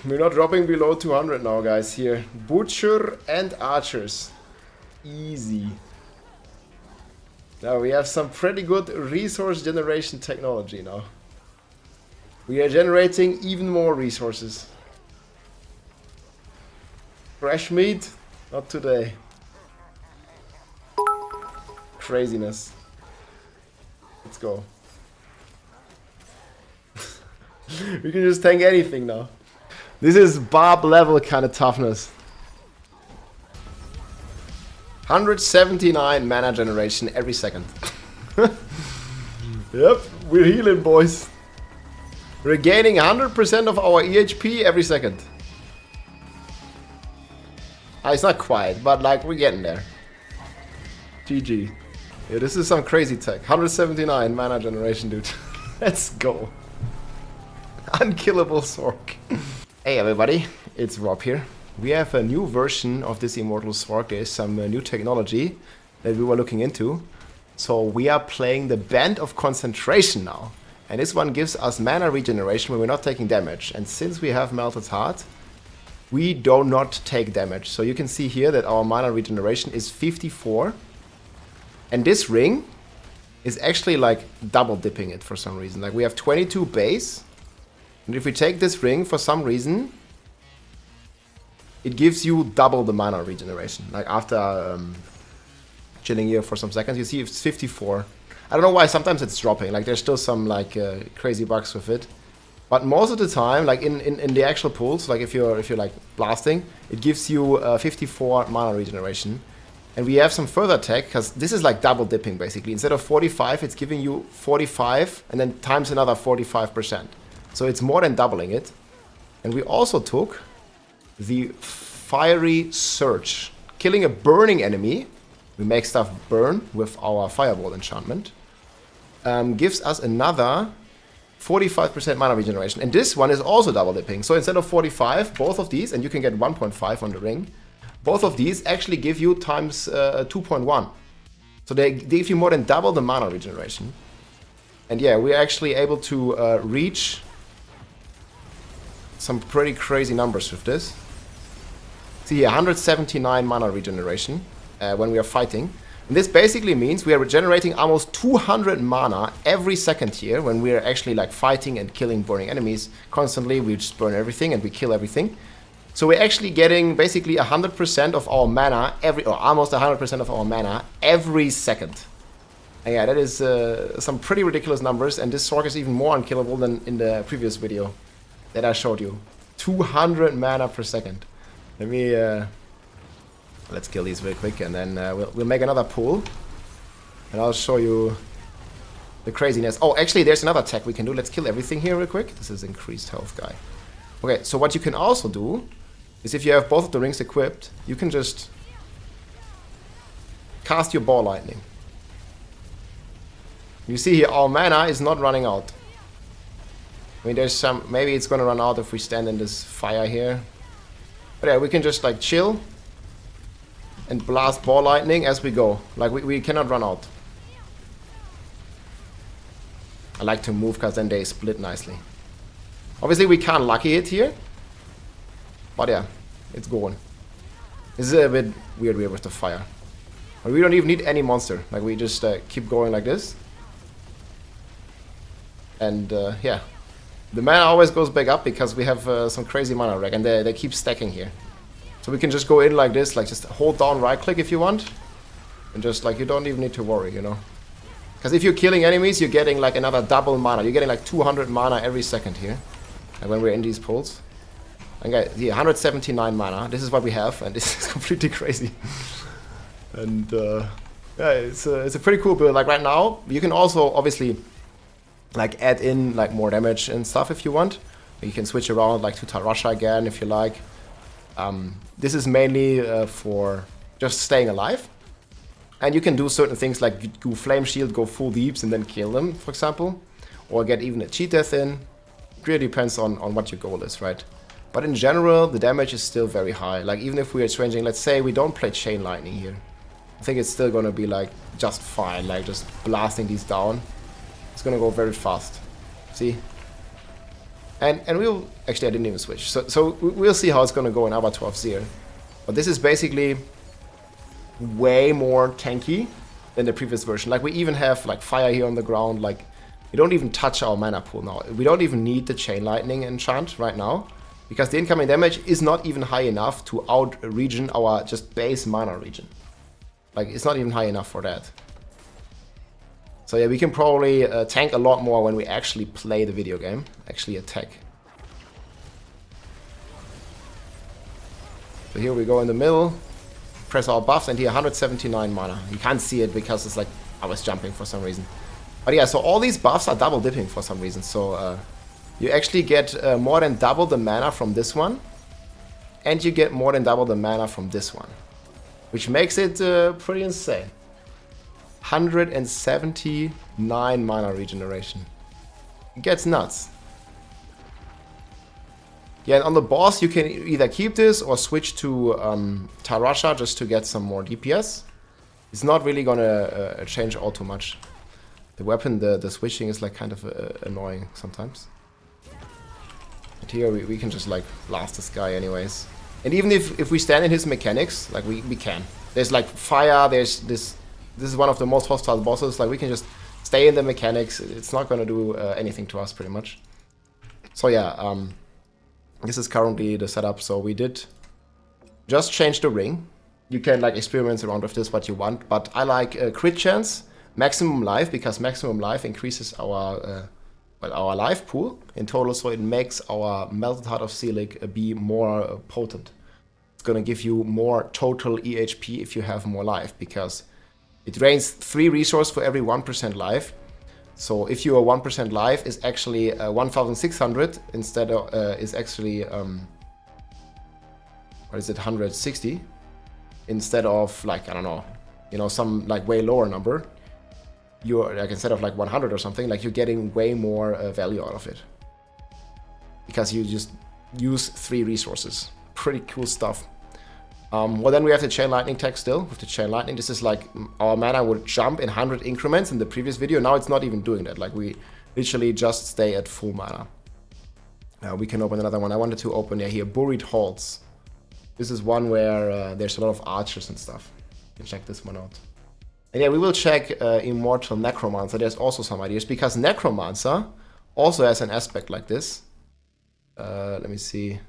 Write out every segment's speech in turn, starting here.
We're not dropping below 200 now, guys, here. Butcher and archers. Easy. Now we have some pretty good resource generation technology now. We are generating even more resources. Fresh meat? Not today. Craziness. Let's go. We can just tank anything now. This is Barb level kind of toughness. 179 mana generation every second. Yep, we're healing, boys. Regaining 100% of our EHP every second. It's not quite, but like we're getting there. GG. Yeah, this is some crazy tech. 179 mana generation, dude. Let's go. Unkillable Sorc. Hey everybody, it's Rob here. We have a new version of this Immortal Sorc. There's some new technology that we were looking into. So we are playing the Band of Concentration now. And this one gives us mana regeneration when we're not taking damage. And since we have Melted Heart, we do not take damage. So you can see here that our mana regeneration is 54. And this ring is actually like double dipping it for some reason. Like we have 22 base. And if we take this ring for some reason, it gives you double the mana regeneration. Like after chilling here for some seconds, you see it's 54. I don't know why sometimes it's dropping. Like there's still some like crazy bugs with it. But most of the time, like in the actual pools, like if you're like blasting, it gives you 54 mana regeneration. And we have some further tech, because this is like double dipping basically. Instead of 45, it's giving you 45 and then times another 45%. So it's more than doubling it. And we also took the Fiery Surge. Killing a burning enemy, we make stuff burn with our Firebolt enchantment, gives us another 45% mana regeneration. And this one is also double dipping. So instead of 45, both of these, and you can get 1.5 on the ring, both of these actually give you times 2.1. So they give you more than double the mana regeneration. And yeah, we're actually able to reach some pretty crazy numbers with this. See here, 179 mana regeneration when we are fighting. And this basically means we are regenerating almost 200 mana every second here when we are actually like fighting and killing burning enemies constantly. We just burn everything and we kill everything. So we're actually getting basically 100% of our mana or almost 100% of our mana every second. And yeah, that is some pretty ridiculous numbers, and this Sorc is even more unkillable than in the previous video that I showed you. 200 mana per second. Let me let's kill these real quick, and then we'll make another pool, and I'll show you the craziness. Oh, actually, there's another tech we can do. Let's kill everything here real quick. This is increased health guy. Okay, so what you can also do is if you have both of the rings equipped, you can just cast your ball lightning. You see here, our mana is not running out. I mean, there's some, maybe it's gonna run out if we stand in this fire here. But yeah, we can just like chill and blast ball lightning as we go. Like we cannot run out. I like to move because then they split nicely. Obviously we can't lucky it here. But yeah, it's going. This is a bit weird with the fire. But we don't even need any monster. Like we just keep going like this. And yeah. The mana always goes back up because we have some crazy mana reg, and they keep stacking here. So we can just go in like this, like just hold down right click if you want. And just like, you don't even need to worry, you know. Because if you're killing enemies, you're getting like another double mana. You're getting like 200 mana every second here. And when we're in these pools. Okay, yeah, 179 mana. This is what we have, and this is completely crazy. And yeah, it's a pretty cool build. Like right now, you can also obviously like add in like more damage and stuff if you want. You can switch around like to Tarasha again if you like. This is mainly for just staying alive. And you can do certain things like go Flame Shield, go full deeps and then kill them, for example. Or get even a cheat death in. It really depends on what your goal is, right? But in general, the damage is still very high. Like even if we are changing, let's say we don't play Chain Lightning here. I think it's still gonna be like just fine, like just blasting these down. It's gonna go very fast. See? And we'll... Actually, I didn't even switch. So we'll see how it's going to go in Abba 12-0. But this is basically way more tanky than the previous version. Like, we even have, like, fire here on the ground. Like, we don't even touch our mana pool now. We don't even need the Chain Lightning enchant right now. Because the incoming damage is not even high enough to out-regen our just base mana regen. Like, it's not even high enough for that. So yeah, we can probably tank a lot more when we actually play the video game. Actually attack. So here we go in the middle. Press our buffs, and here 179 mana. You can't see it because it's like I was jumping for some reason. But yeah, so all these buffs are double dipping for some reason. So you actually get more than double the mana from this one. And you get more than double the mana from this one. Which makes it pretty insane. 179 mana regeneration. It gets nuts. Yeah, and on the boss you can either keep this or switch to Tarasha just to get some more DPS. It's not really gonna change all too much. The weapon, the switching is like kind of annoying sometimes. But here we can just like blast this guy anyways. And even if we stand in his mechanics, like we can. There's like fire, there's this is one of the most hostile bosses, like we can just stay in the mechanics, it's not gonna do anything to us pretty much. So yeah, this is currently the setup, so we did just change the ring. You can like experiment around with this what you want, but I like crit chance, maximum life, because maximum life increases our our life pool in total, so it makes our Melted Heart of Selig be more potent. It's gonna give you more total EHP if you have more life, because it drains 3 resource for every 1% life. So if you are 1% life, is actually 1,600 instead of is actually what is it, 160 instead of like, I don't know, you know, some like way lower number. You're like, instead of like 100 or something, like you're getting way more value out of it because you just use 3 resources. Pretty cool stuff. Well, then we have the Chain Lightning tech still. With the Chain Lightning, this is like our mana would jump in 100 increments in the previous video. Now it's not even doing that. Like we literally just stay at full mana. We can open another one. I wanted to open here, Buried Halls. This is one where there's a lot of archers and stuff. You can check this one out. And yeah, we will check Immortal Necromancer. There's also some ideas, because Necromancer also has an aspect like this. Let me see.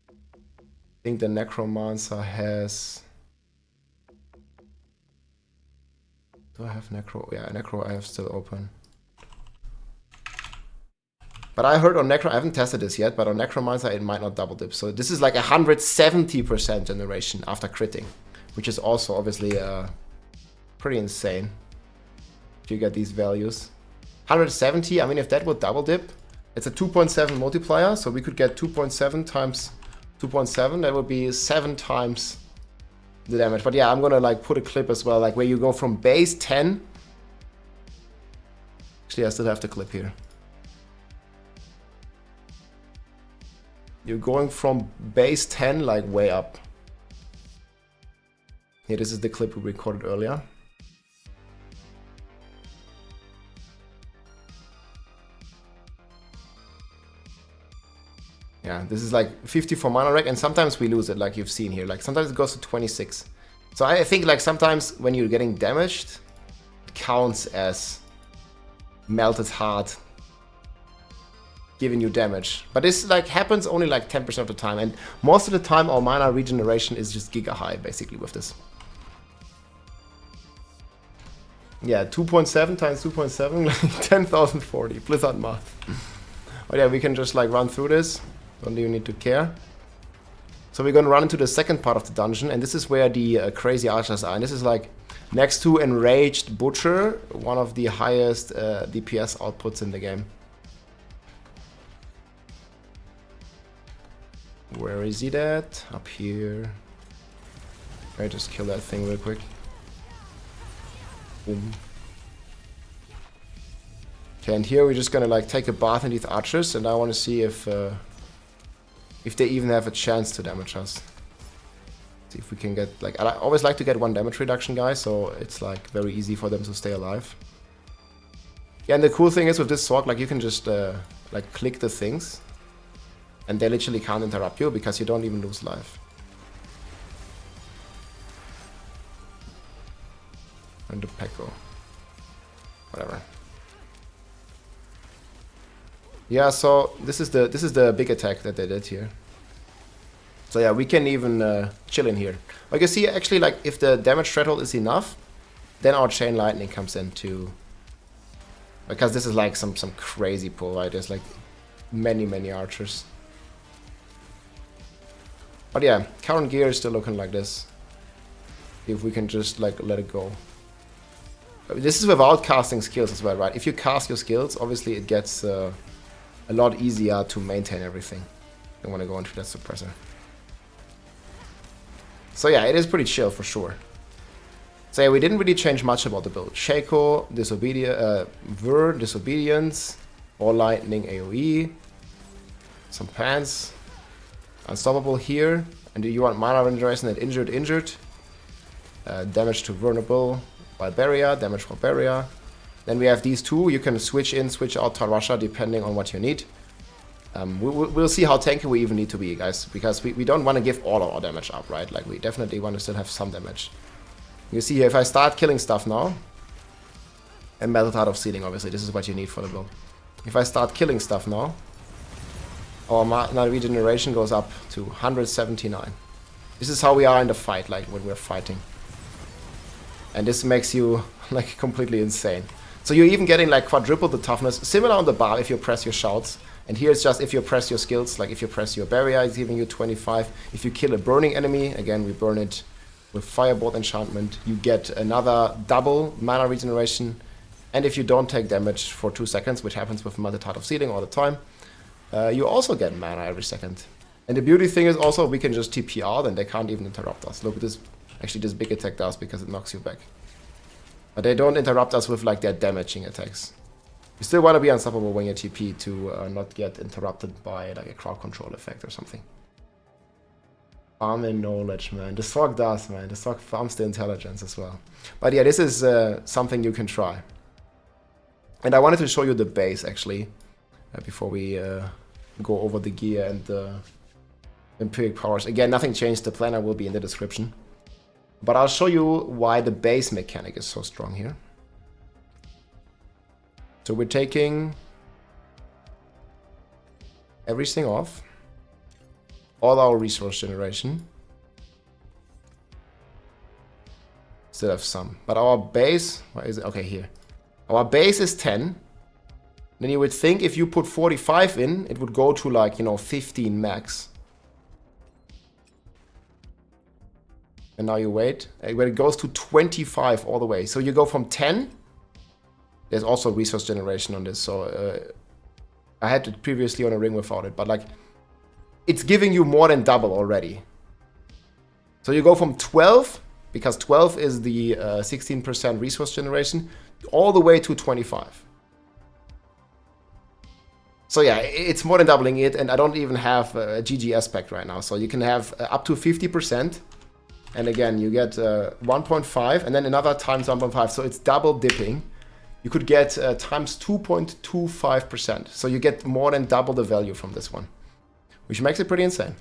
I think the Necromancer has... Do I have Necro? Yeah, Necro I have still open. But I heard on Necro, I haven't tested this yet, but on Necromancer it might not double dip. So this is like 170% generation after critting, which is also obviously pretty insane if you get these values. 170, I mean, if that would double dip, it's a 2.7 multiplier, so we could get 2.7 times 2.7, that would be 7 times the damage. But yeah, I'm gonna like put a clip as well, like where you go from base 10. Actually, I still have the clip here. You're going from base 10 like way up. Here, this is the clip we recorded earlier. Yeah, this is like 54 mana reg, and sometimes we lose it, like you've seen here. Like sometimes it goes to 26. So I think like sometimes when you're getting damaged, it counts as Melted Heart giving you damage. But this like happens only like 10% of the time, and most of the time our mana regeneration is just giga high basically with this. Yeah, 2.7 times 2.7, like 10,040, Blizzard math. But yeah, we can just like run through this. Don't even need to care. So we're gonna run into the second part of the dungeon, and this is where the crazy archers are. And this is like next to Enraged Butcher, one of the highest DPS outputs in the game. Where is he at? Up here. I just kill that thing real quick. Boom. Okay, and here we're just gonna like take a bath in these archers, and I want to see if they even have a chance to damage us. See if we can get like, I always like to get 1 damage reduction, guys, so it's like very easy for them to stay alive. Yeah, and the cool thing is with this Sorc, like you can just like click the things, and they literally can't interrupt you because you don't even lose life. And the Peko. Whatever. Yeah, so this is the big attack that they did here. So yeah, we can even chill in here. Like you see, actually, like if the damage threshold is enough, then our Chain Lightning comes in too. Because this is like some crazy pull, right? There's like many archers. But yeah, current gear is still looking like this. If we can just like let it go. This is without casting skills as well, right? If you cast your skills, obviously it gets a lot easier to maintain everything. I want to go into that suppressor. So yeah, it is pretty chill for sure. So yeah, we didn't really change much about the build. Shaco, Disobedience, All Lightning AoE, some pants, Unstoppable here, and do you want mana regeneration and injured, damage to vulnerable, Barbaria, damage Barbaria. Then we have these two, you can switch in, switch out Tarasha depending on what you need. We'll see how tanky we even need to be, guys, because we don't want to give all of our damage up, right? Like, we definitely want to still have some damage. You see here, if I start killing stuff now, and Metal Heart of Sealing, obviously, this is what you need for the build. If I start killing stuff now, our mana regeneration goes up to 179. This is how we are in the fight, like when we're fighting. And this makes you, like, completely insane. So you're even getting, like, quadruple the toughness, similar on the bar if you press your shouts. And here it's just if you press your skills, like if you press your barrier, it's giving you 25. If you kill a burning enemy, again, we burn it with Firebolt enchantment, you get another double mana regeneration. And if you don't take damage for 2 seconds, which happens with Metal Heart of Sealing all the time, you also get mana every second. And the beauty thing is also we can just TP out and they can't even interrupt us. Look at this, actually this big attack does because it knocks you back. But they don't interrupt us with like their damaging attacks. You still want to be unstoppable when you TP to not get interrupted by like a crowd control effect or something. Farm in knowledge, man. The Sorc does, man. The Sorc farms the intelligence as well. But yeah, this is something you can try. And I wanted to show you the base actually before we go over the gear and the Vampiric Powers. Again, nothing changed. The planner will be in the description. But I'll show you why the base mechanic is so strong here. So we're taking everything off. All our resource generation. Still have some. But our base, where is it? Okay, here. Our base is 10. Then you would think if you put 45 in, it would go to like, you know, 15 max. And now you wait. When it goes to 25 all the way. So you go from 10. There's also resource generation on this. So I had it previously on a ring without it. But like, it's giving you more than double already. So you go from 12, because 12 is the 16% resource generation, all the way to 25. So yeah, it's more than doubling it, and I don't even have a GG aspect right now. So you can have up to 50%. And again, you get 1.5 and then another times 1.5. So it's double dipping. You could get times 2.25%. So you get more than double the value from this one, which makes it pretty insane.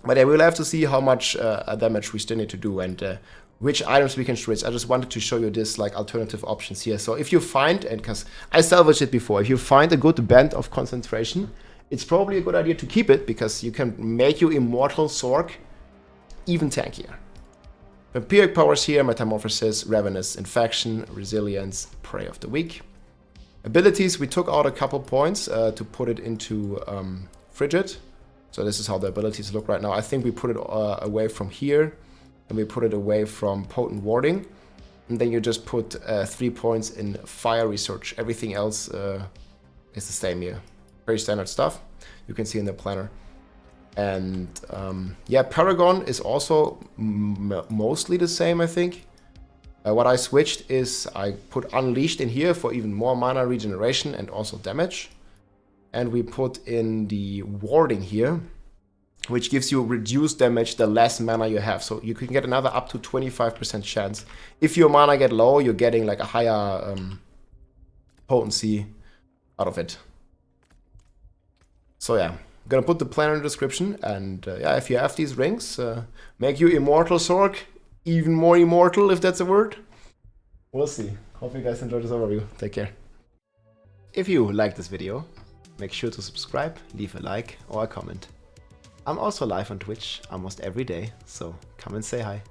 But yeah, we'll have to see how much damage we still need to do and which items we can switch. I just wanted to show you this like alternative options here. So if you find, and because I salvaged it before, if you find a good band of concentration, it's probably a good idea to keep it because you can make you Immortal Sorc even tankier. Vampiric Powers here, Metamorphosis, Ravenous, Infection, Resilience, Prey of the Weak. Abilities, we took out a couple points to put it into Frigid. So this is how the abilities look right now. I think we put it away from here, and we put it away from Potent Warding. And then you just put 3 points in Fire Research. Everything else is the same here. Very standard stuff. You can see in the planner. And yeah, Paragon is also mostly the same, I think. What I switched is I put Unleashed in here for even more mana regeneration and also damage. And we put in the Warding here, which gives you reduced damage the less mana you have. So you can get another up to 25% chance. If your mana get low, you're getting like a higher potency out of it. So yeah, I'm gonna put the plan in the description, and yeah, if you have these rings, make you immortal Sorc, even more immortal if that's a word. We'll see. Hope you guys enjoyed this overview. Take care. If you liked this video, make sure to subscribe, leave a like or a comment. I'm also live on Twitch almost every day, so come and say hi.